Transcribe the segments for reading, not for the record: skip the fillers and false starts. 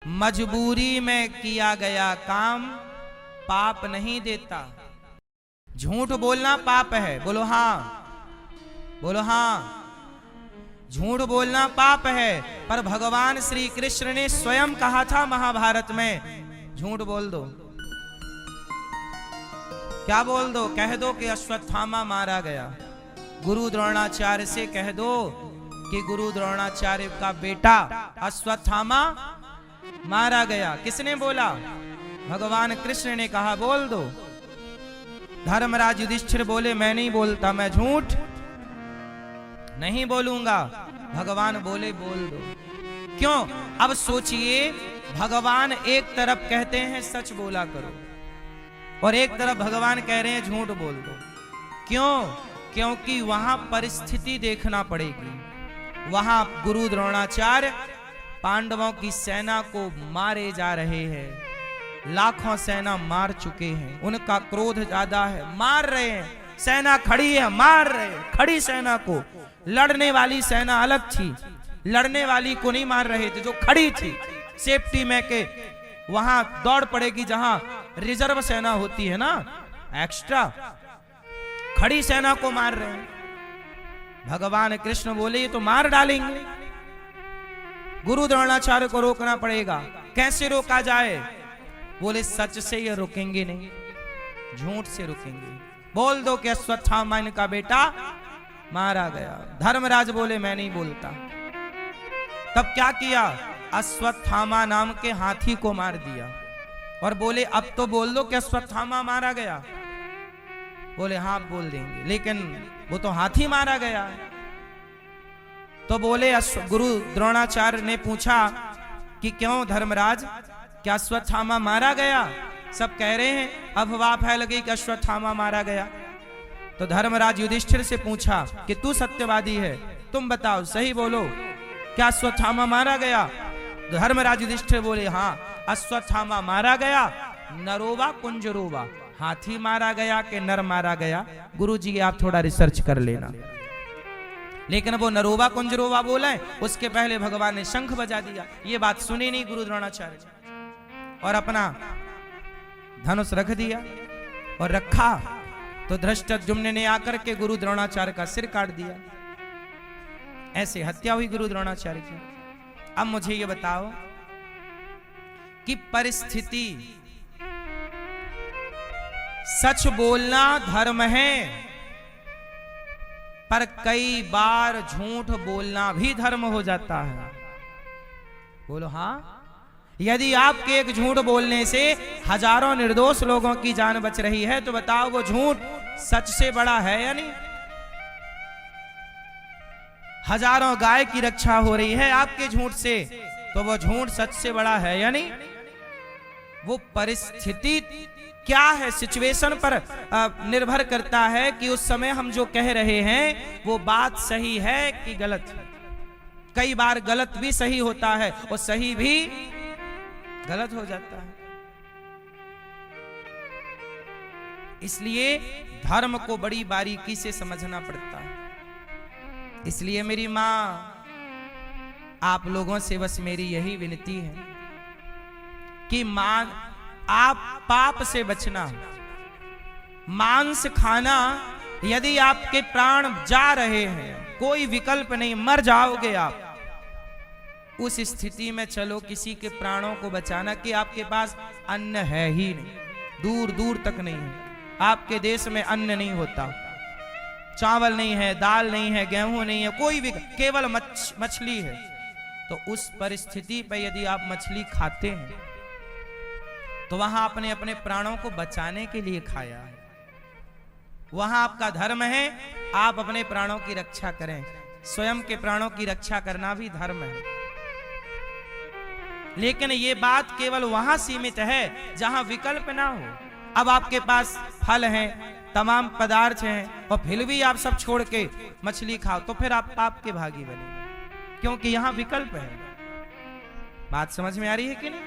मजबूरी में किया गया काम पाप नहीं देता। झूठ बोलना पाप है, बोलो हाँ, बोलो हाँ। झूठ बोलना पाप है, पर भगवान श्री कृष्ण ने स्वयं कहा था महाभारत में, झूठ बोल दो। क्या बोल दो? कह दो कि अश्वत्थामा मारा गया। गुरु द्रोणाचार्य से कह दो कि गुरु द्रोणाचार्य का बेटा अश्वत्थामा मारा गया। किसने बोला? भगवान कृष्ण ने कहा बोल दो। धर्मराज युधिष्ठिर बोले मैं नहीं बोलता, मैं झूठ नहीं बोलूंगा। भगवान बोले बोल दो। क्यों? अब सोचिए, भगवान एक तरफ कहते हैं सच बोला करो और एक तरफ भगवान कह रहे हैं झूठ बोल दो। क्यों? क्योंकि वहां परिस्थिति देखना पड़ेगी। वहां गुरु द्रोणाचार्य पांडवों की सेना को मारे जा रहे हैं, लाखों सेना मार चुके हैं, उनका क्रोध ज्यादा है, मार रहे हैं। सेना खड़ी है, मार रहे हैं खड़ी सेना को। लड़ने वाली सेना अलग थी, लड़ने वाली को नहीं मार रहे थे, जो खड़ी थी सेफ्टी में के वहां दौड़ पड़ेगी जहां रिजर्व सेना होती है ना, एक्स्ट्रा। खड़ी सेना को मार रहे हैं। भगवान कृष्ण बोले ये तो मार डालेंगे, गुरु द्रोणाचार्य को रोकना पड़ेगा। कैसे रोका जाए? बोले सच से ये रुकेंगे नहीं, झूठ से रुकेंगे। बोल दो कि अश्वत्थामा इनका बेटा मारा गया। धर्मराज बोले मैं नहीं बोलता। तब क्या किया? अश्वत्थामा नाम के हाथी को मार दिया और बोले अब तो बोल दो कि अश्वत्थामा मारा गया। बोले हाँ बोल देंगे, लेकिन वो तो हाथी मारा गया है। तो बोले गुरु द्रोणाचार्य ने पूछा कि क्यों धर्मराज, क्या अश्वत्थामा मारा गया? सब कह रहे हैं, अफवाह फैल गई कि अश्वत्थामा मारा गया। तो धर्मराज युधिष्ठिर से पूछा कि तू सत्यवादी है, तुम बताओ सही बोलो, क्या अश्वत्थामा मारा गया? धर्मराज युधिष्ठिर बोले हाँ अश्वत्थामा मारा गया। नरोवा कुंजरोवा, हाथी मारा गया कि नर मारा गया? गुरुजी आप थोड़ा रिसर्च कर लेना। लेकिन वो नरोवा कुंजरोवा बोला है, उसके पहले भगवान ने शंख बजा दिया। ये बात सुनी नहीं गुरु द्रोणाचार्य और अपना धनुष रख दिया। और रखा तो धृष्टद्युम्न ने आकर के गुरु द्रोणाचार्य का सिर काट दिया। ऐसे हत्या हुई गुरु द्रोणाचार्य की। अब मुझे ये बताओ कि परिस्थिति, सच बोलना धर्म है, पर कई बार झूठ बोलना भी धर्म हो जाता है। बोलो हाँ। यदि आपके एक झूठ बोलने से हजारों निर्दोष लोगों की जान बच रही है तो बताओ वो झूठ सच से बड़ा है या नहीं? हजारों गाय की रक्षा हो रही है आपके झूठ से, तो वो झूठ सच से बड़ा है या नहीं? वो परिस्थिति क्या है, सिचुएशन पर निर्भर करता है कि उस समय हम जो कह रहे हैं वो बात सही है कि गलत। कई बार गलत भी सही होता है और सही भी गलत हो जाता है। इसलिए धर्म को बड़ी बारीकी से समझना पड़ता है। इसलिए मेरी मां, आप लोगों से बस मेरी यही विनती है कि मां, आप पाप से बचना। मांस खाना, यदि आपके प्राण जा रहे हैं, कोई विकल्प नहीं, मर जाओगे आप, उस स्थिति में चलो किसी के प्राणों को बचाना कि आपके पास अन्न है ही नहीं, दूर दूर तक नहीं है। आपके देश में अन्न नहीं होता, चावल नहीं है, दाल नहीं है, गेहूं नहीं है, कोई भी, केवल मछली है। तो उस परिस्थिति पर यदि आप मछली खाते हैं तो वहां आपने अपने प्राणों को बचाने के लिए खाया है। वहां आपका धर्म है, आप अपने प्राणों की रक्षा करें। स्वयं के प्राणों की रक्षा करना भी धर्म है। लेकिन ये बात केवल वहां सीमित है जहां विकल्प ना हो। अब आपके पास फल हैं, तमाम पदार्थ हैं और फिर भी आप सब छोड़ के मछली खाओ तो फिर आप पाप के भागी बनेंगे, क्योंकि यहां विकल्प है। बात समझ में आ रही है कि नहीं?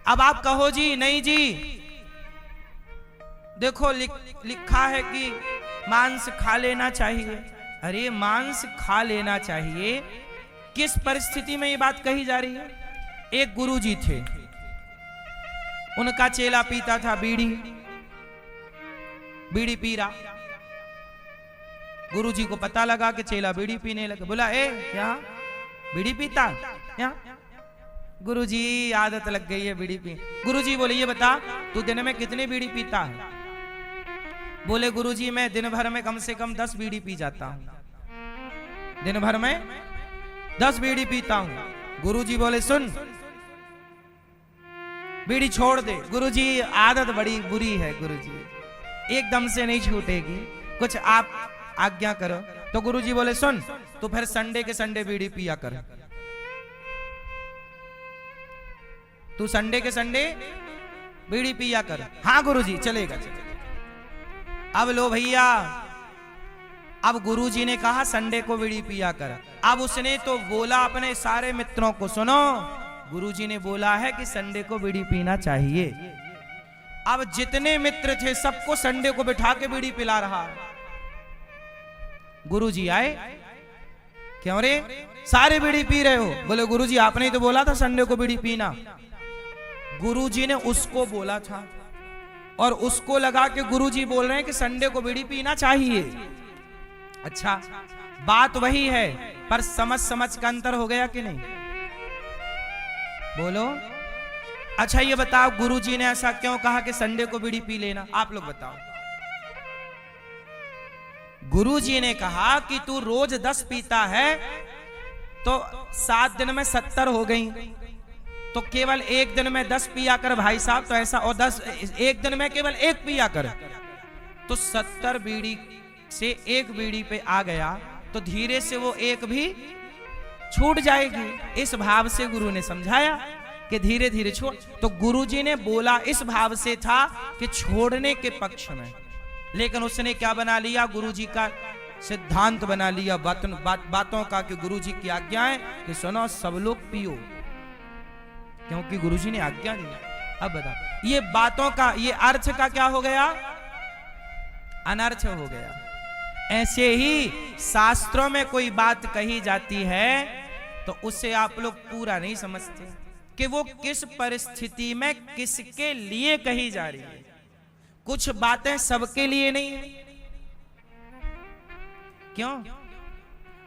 अब आप कहो जी नहीं जी, देखो लिखा है कि मांस खा लेना चाहिए। अरे मांस खा लेना चाहिए, किस परिस्थिति में ये बात कही जा रही है? एक गुरुजी थे, उनका चेला पीता था बीड़ी, बीड़ी पी रहा। गुरुजी को पता लगा कि चेला बीड़ी पीने लगा। बोला, ए यहाँ बीड़ी पीता यहाँ? गुरुजी आदत लग गई है बीड़ी पी। गुरुजी बोले, ये बता तू दिन में कितनी बीड़ी पीता है? बोले, गुरुजी मैं दिन भर में कम से कम 10 बीड़ी पी जाता हूं, दिन भर में 10 बीड़ी पीता हूं। गुरुजी बोले, सुन बीड़ी छोड़ दे। गुरुजी आदत बड़ी बुरी है गुरुजी, एकदम से नहीं छूटेगी, कुछ आप आज्ञा करो। तो गुरुजी बोले, सुन तू फिर संडे के संडे बीड़ी पिया कर, तू संडे के संडे बीड़ी पिया कर। हाँ गुरुजी चलेगा, चलेगा। अब लो भैया, अब गुरुजी ने कहा संडे को बीड़ी पिया कर। अब उसने तो बोला अपने सारे मित्रों को, सुनो गुरुजी ने बोला है कि संडे को बीड़ी पीना चाहिए। अब जितने मित्र थे सबको संडे को बिठा के बीड़ी पिला रहा है। गुरुजी आए, क्यों रे सारे बीड़ी पी रहे हो? बोले, गुरुजी आपने ही तो बोला था संडे को बीड़ी पीना। गुरुजी ने उसको बोला था और उसको लगा कि गुरुजी बोल रहे हैं कि संडे को बीड़ी पीना चाहिए। अच्छा, बात वही है पर समझ समझ का अंतर हो गया कि नहीं? बोलो। अच्छा ये बताओ, गुरुजी ने ऐसा क्यों कहा कि संडे को बीड़ी पी लेना? आप लोग बताओ। गुरुजी ने कहा कि तू रोज 10 पीता है तो 7 दिन में 70 हो गई, तो केवल एक दिन में 10 पिया कर भाई साहब। तो ऐसा, और 10 एक दिन में केवल 1 पिया कर, तो 70 बीड़ी से 1 बीड़ी पे आ गया तो धीरे से वो 1 भी छूट जाएगी। इस भाव से गुरु ने समझाया कि धीरे धीरे छोड़। तो गुरुजी ने बोला इस भाव से था कि छोड़ने के पक्ष में, लेकिन उसने क्या बना लिया? गुरुजी का सिद्धांत बना लिया बातों का, कि गुरुजी की आज्ञा है कि सुनो सब लोग पियो, क्योंकि गुरुजी ने आज्ञा दी। अब बता, ये बातों का ये अर्थ का क्या हो गया? अनर्थ हो गया। ऐसे ही शास्त्रों में कोई बात कही जाती है तो उसे आप लोग पूरा नहीं समझते कि वो किस परिस्थिति में किसके लिए कही जा रही है। कुछ बातें सबके लिए नहीं है। क्यों?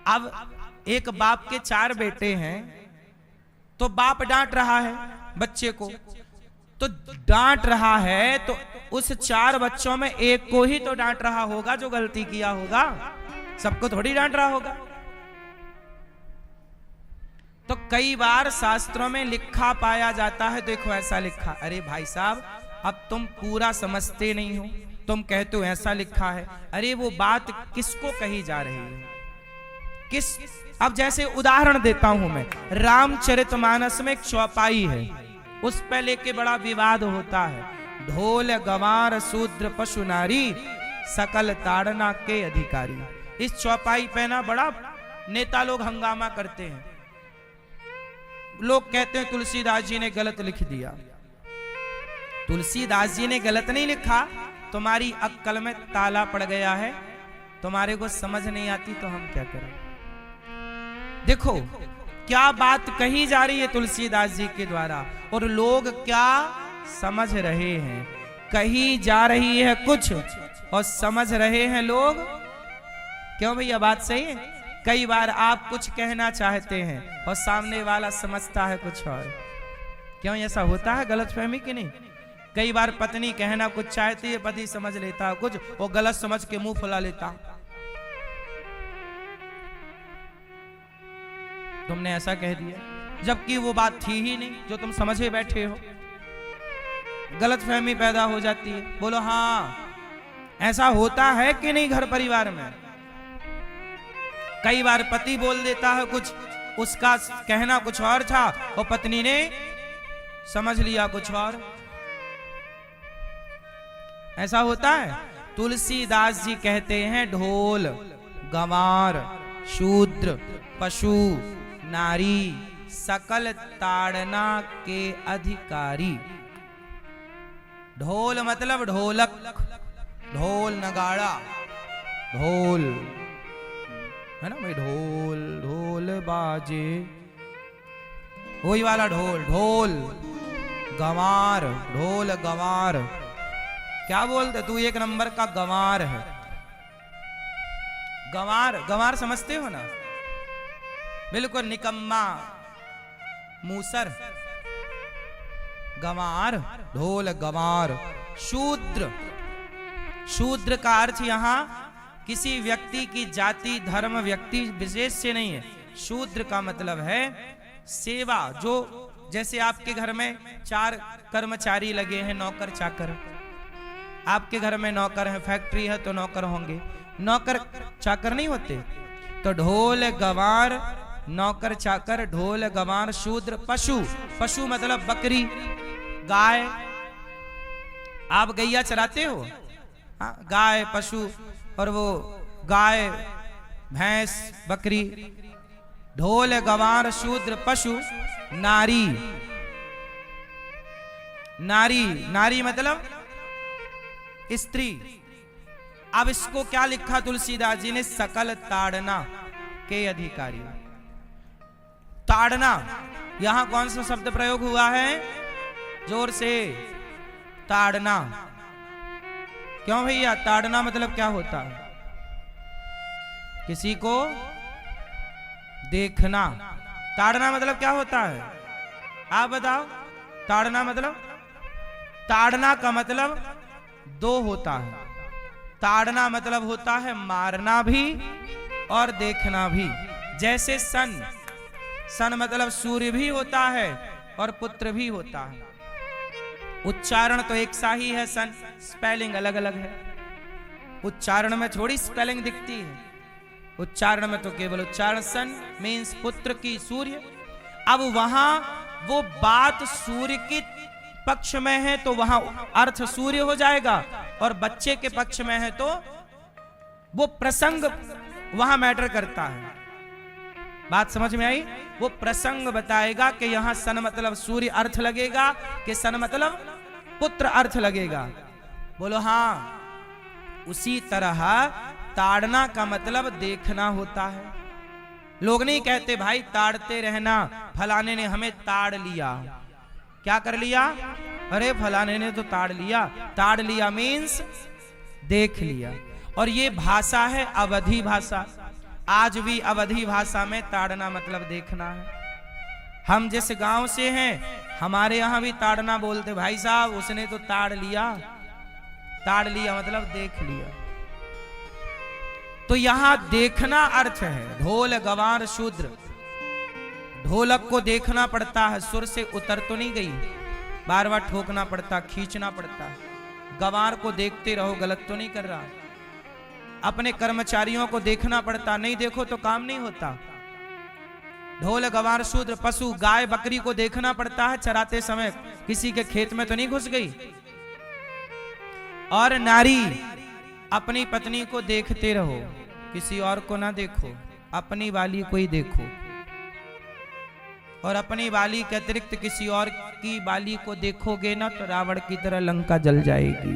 अब एक बाप के 4 बेटे हैं तो बाप डांट रहा है बच्चे को, तो डांट रहा है तो उस 4 बच्चों में एक को ही तो डांट रहा होगा जो गलती किया होगा, सबको थोड़ी डांट रहा होगा। तो कई बार शास्त्रों में लिखा पाया जाता है, देखो ऐसा लिखा। अरे भाई साहब, अब तुम पूरा समझते नहीं हो, तुम कहते हो ऐसा लिखा है। अरे वो बात किसको कही जा रही है, किस? अब जैसे उदाहरण देता हूं मैं, रामचरितमानस में एक चौपाई है, उस पे लेके बड़ा विवाद होता है। ढोल गंवार शूद्र पशु नारी सकल ताड़ना के अधिकारी। इस चौपाई पे ना बड़ा नेता लोग हंगामा करते हैं। लोग कहते हैं तुलसीदास जी ने गलत लिख दिया। तुलसीदास जी ने गलत नहीं लिखा, तुम्हारी अक्ल में ताला पड़ गया है, तुम्हारे को समझ नहीं आती तो हम क्या करें। देखो क्या बात कही जा रही है तुलसीदास जी के द्वारा और लोग क्या समझ रहे हैं। कही जा रही है कुछ और समझ रहे हैं लोग। क्यों भैया, बात सही है? कई बार आप कुछ कहना चाहते हैं और सामने वाला समझता है कुछ और। क्यों ऐसा होता है? गलतफहमी कि नहीं? कई बार पत्नी कहना कुछ चाहती है, पति समझ लेता है कुछ और गलत समझ के मुंह फुला लेता। तुमने ऐसा कह दिया जबकि वो बात थी ही नहीं जो तुम समझे बैठे हो। गलतफहमी पैदा हो जाती है। बोलो हाँ, ऐसा होता है कि नहीं घर परिवार में? कई बार पति बोल देता है कुछ, उसका कहना कुछ और था और पत्नी ने समझ लिया कुछ और। ऐसा होता है। तुलसीदास जी कहते हैं ढोल गंवार शूद्र पशु नारी सकल ताड़ना के अधिकारी। ढोल मतलब ढोलक, ढोल नगाड़ा, ढोल है ना भाई, ढोल ढोल बाजे वही वाला ढोल, ढोल गंवार, ढोल गंवार। क्या बोलते तू, एक नंबर का गंवार है। गंवार, गंवार समझते हो ना, बिल्कुल निकम्मा, मूसर। गंवार, ढोल गंवार। शूद्र, शूद्र का अर्थ यहां किसी व्यक्ति की जाति धर्म व्यक्ति विशेष से नहीं है। शूद्र का मतलब है सेवा। जो जैसे आपके घर में 4 कर्मचारी लगे हैं, नौकर चाकर। आपके घर में नौकर है, फैक्ट्री है तो नौकर होंगे, नौकर चाकर नहीं होते। तो ढोल गंवार, नौकर चाकर, ढोल गंवार। शूद्र, पशु, पशु मतलब बकरी, गाय। आप गैया चराते हो, हाँ, गाय पशु, और वो गाय भैंस बकरी। ढोल गंवार शूद्र पशु। नारी, नारी, नारी मतलब स्त्री। अब इसको क्या लिखा तुलसीदास जी ने, सकल ताड़ना के अधिकारी। ताड़ना, यहां कौन सा शब्द प्रयोग हुआ है, जोर से, ताड़ना। क्यों भैया, ताड़ना मतलब क्या होता है, किसी को देखना। ताड़ना मतलब क्या होता है, आप बताओ। ताड़ना मतलब, ताड़ना का मतलब 2 होता है। ताड़ना मतलब होता है मारना भी और देखना भी। जैसे सन, सन मतलब सूर्य भी होता है और पुत्र भी होता है। उच्चारण तो एक सा ही है, सन, स्पेलिंग अलग अलग है। उच्चारण में थोड़ी स्पेलिंग दिखती है, उच्चारण में तो केवल उच्चारण। सन मीन्स पुत्र की, सूर्य। अब वहां वो बात सूर्य के पक्ष में है तो वहां अर्थ सूर्य हो जाएगा, और बच्चे के पक्ष में है तो वो प्रसंग वहां मैटर करता है। बात समझ में आई? वो प्रसंग बताएगा कि यहां सन मतलब सूर्य अर्थ लगेगा कि सन मतलब पुत्र अर्थ लगेगा। बोलो हाँ। उसी तरह ताड़ना का मतलब देखना होता है। लोग नहीं कहते भाई ताड़ते रहना, फलाने ने हमें ताड़ लिया। क्या कर लिया? अरे फलाने ने तो ताड़ लिया। ताड़ लिया मीन्स देख लिया। और ये भाषा है अवधी भाषा। आज भी अवधी भाषा में ताड़ना मतलब देखना है। हम जिस गांव से हैं हमारे यहां भी ताड़ना बोलते, भाई साहब उसने तो ताड़ लिया। ताड़ लिया मतलब देख लिया। तो यहां देखना अर्थ है। ढोल गंवार शूद्र, ढोलक को देखना पड़ता है, सुर से उतर तो नहीं गई, बार बार ठोकना पड़ता, खींचना पड़ता। गंवार को देखते रहो, गलत तो नहीं कर रहा। अपने कर्मचारियों को देखना पड़ता, नहीं देखो तो काम नहीं होता। ढोल गंवार शूद्र पशु, गाय बकरी को देखना पड़ता है चराते समय, किसी के खेत में तो नहीं घुस गई। और नारी, अपनी पत्नी को देखते रहो, किसी और को ना देखो, अपनी वाली को ही देखो। और अपनी वाली के अतिरिक्त किसी और की वाली को देखोगे ना तो रावण की तरह लंका जल जाएगी।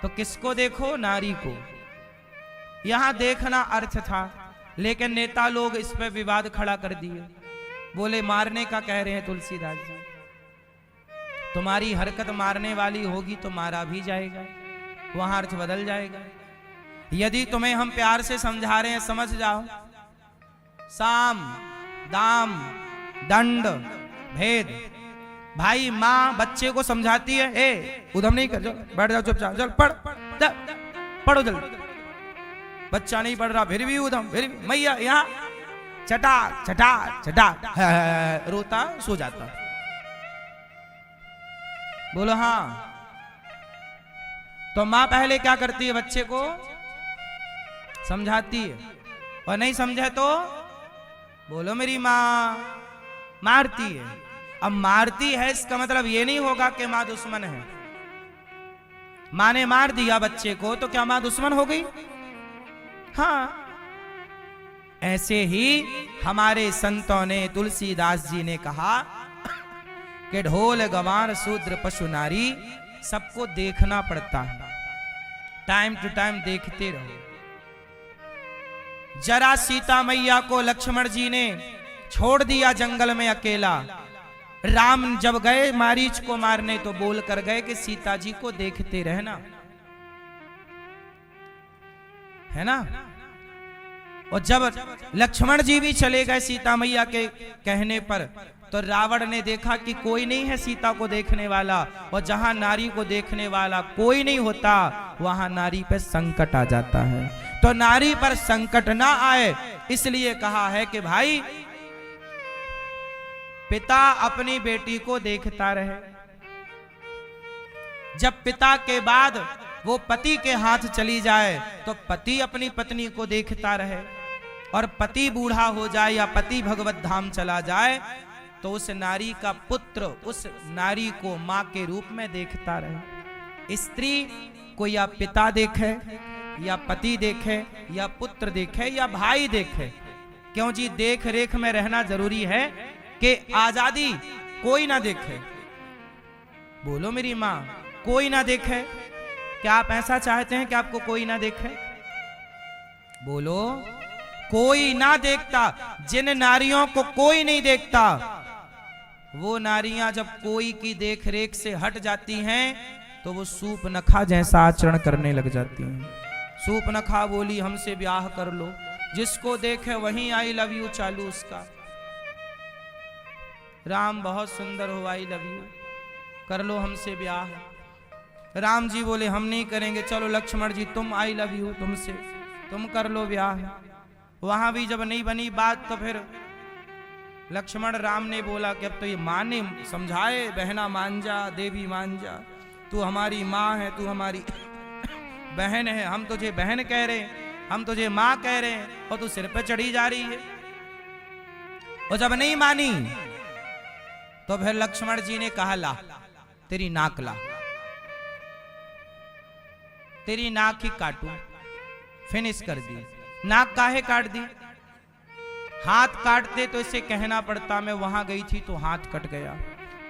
तो किसको देखो? नारी को। यहां देखना अर्थ था, लेकिन नेता लोग इस पे विवाद खड़ा कर दिए। बोले मारने का कह रहे हैं तुलसीदास जी, तुम्हारी हरकत मारने वाली होगी तो मारा भी जाएगा, वहां अर्थ बदल जाएगा। यदि तुम्हें हम प्यार से समझा रहे हैं, समझ जाओ। साम दाम दंड भेद। भाई माँ बच्चे को समझाती है, ए उधम नहीं कर, बैठ जाओ चुपचाप, चल पढ़, पढ़ो जल्दी। बच्चा नहीं पढ़ रहा फिर भी उधम, फिर भी मैया यहाँ चटा चटा चटा, रोता सो जाता। बोलो हाँ। तो माँ पहले क्या करती है? बच्चे को समझाती है, और नहीं समझे तो बोलो मेरी माँ मारती है। अब मारती है इसका मतलब ये नहीं होगा कि माँ दुश्मन है। माँ ने मार दिया बच्चे को तो क्या माँ दुश्मन हो गई? हाँ। ऐसे ही हमारे संतों ने, तुलसीदास जी ने कहा कि ढोल गंवार शूद्र पशु नारी, सबको देखना पड़ता है, टाइम टू टाइम देखते रहो। जरा सीता मैया को लक्ष्मण जी ने छोड़ दिया जंगल में अकेला। राम जब गए मारीच को मारने तो बोल कर गए कि सीता जी को देखते रहना, है ना। और जब लक्ष्मण जी भी चले गए सीता मैया के कहने पर, तो रावण ने देखा कि कोई नहीं है सीता को देखने वाला, और जहां नारी को देखने वाला कोई नहीं होता वहां नारी पर संकट आ जाता है। तो नारी पर संकट ना आए इसलिए कहा है कि भाई पिता अपनी बेटी को देखता रहे। जब पिता के बाद वो पति के हाथ चली जाए तो पति अपनी पत्नी को देखता रहे, और पति बूढ़ा हो जाए या पति भगवत धाम चला जाए तो उस नारी का पुत्र उस नारी को मां के रूप में देखता रहे। स्त्री को या पिता देखे या पति देखे या पुत्र देखे या भाई देखे, क्यों जी देख रेख में रहना जरूरी है कि आजादी कोई ना देखे। बोलो मेरी मां, कोई ना देखे। क्या आप ऐसा चाहते हैं कि आपको कोई ना देखे? बोलो, कोई ना देखता। जिन नारियों को कोई नहीं देखता वो नारियां जब कोई की देख रेख से हट जाती हैं तो वो सूप नखा जैसा आचरण करने लग जाती हैं। सूप नखा बोली हमसे ब्याह कर लो, जिसको देखे वहीं आई लव यू चालू उसका। राम बहुत सुंदर हो, आई लव यू, कर लो हमसे ब्याह। राम जी बोले हम नहीं करेंगे, चलो लक्ष्मण जी तुम, आई लव यू तुमसे, तुम कर लो ब्याह। वहां भी जब नहीं बनी बात तो फिर लक्ष्मण राम ने बोला कि अब तो ये मां ने समझाए, बहना मान जा, देवी मान जा, तू हमारी माँ है, तू हमारी बहन है, हम तुझे बहन कह रहे हैं, हम तुझे माँ कह रहे हैं, और तू सिर पे चढ़ी जा रही है। और जब नहीं मानी तो फिर लक्ष्मण जी ने कहा ला तेरी नाक ला, तेरी नाक ही काटू। फिनिश कर दी। नाक काहे काट दी? हाथ काटते तो इसे कहना पड़ता मैं वहां गई थी तो हाथ कट गया।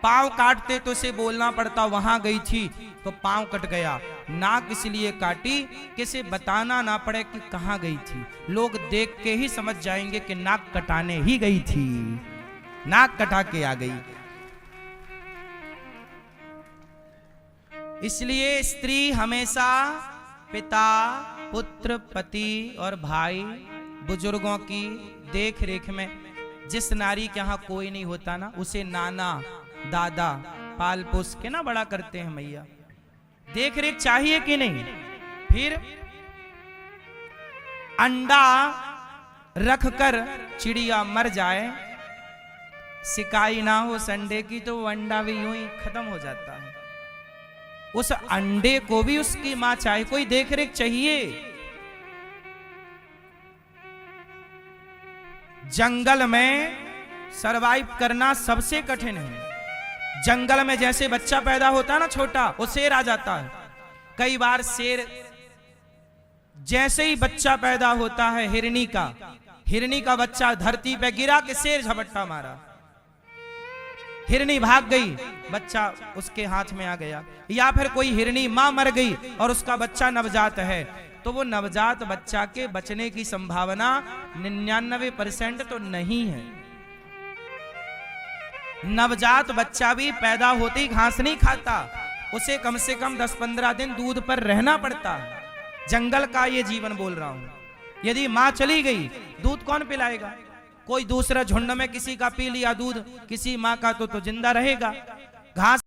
पांव काटते तो इसे बोलना पड़ता वहां गई थी तो पांव कट गया। नाक इसलिए काटी कि इसे बताना ना पड़े कि कहां गई थी, लोग देख के ही समझ जाएंगे कि नाक कटाने ही गई थी, नाक कटा के आ गई। इसलिए स्त्री हमेशा पिता, पुत्र, पति और भाई बुजुर्गों की देख रेख में, जिस नारी के यहां कोई नहीं होता ना उसे नाना दादा पाल पोस के ना बड़ा करते हैं मैया। देख रेख चाहिए कि नहीं? फिर अंडा रखकर चिड़िया मर जाए, सिकाई ना हो संडे की तो वो अंडा भी यूं ही खत्म हो जाता है। उस अंडे को भी उसकी मां चाहे, कोई देख रेख चाहिए। जंगल में सरवाइव करना सबसे कठिन है। जंगल में जैसे बच्चा पैदा होता है ना छोटा, वो शेर आ जाता है। कई बार शेर जैसे ही बच्चा पैदा होता है हिरनी का बच्चा धरती पे गिरा के शेर झपट्टा मारा, हिरनी भाग गई, बच्चा उसके हाथ में आ गया। या फिर कोई हिरनी मां मर गई और उसका बच्चा नवजात है, तो वो नवजात बच्चा के बचने की संभावना 99% तो नहीं है। नवजात बच्चा भी पैदा होते ही घास नहीं खाता, उसे कम से कम 10-15 दिन दूध पर रहना पड़ता है। जंगल का ये जीवन बोल रहा हूं। यदि मां चली गई दूध कौन पिलाएगा? कोई दूसरा झुंड में किसी का पी लिया दूध किसी मां का तो जिंदा रहेगा। घास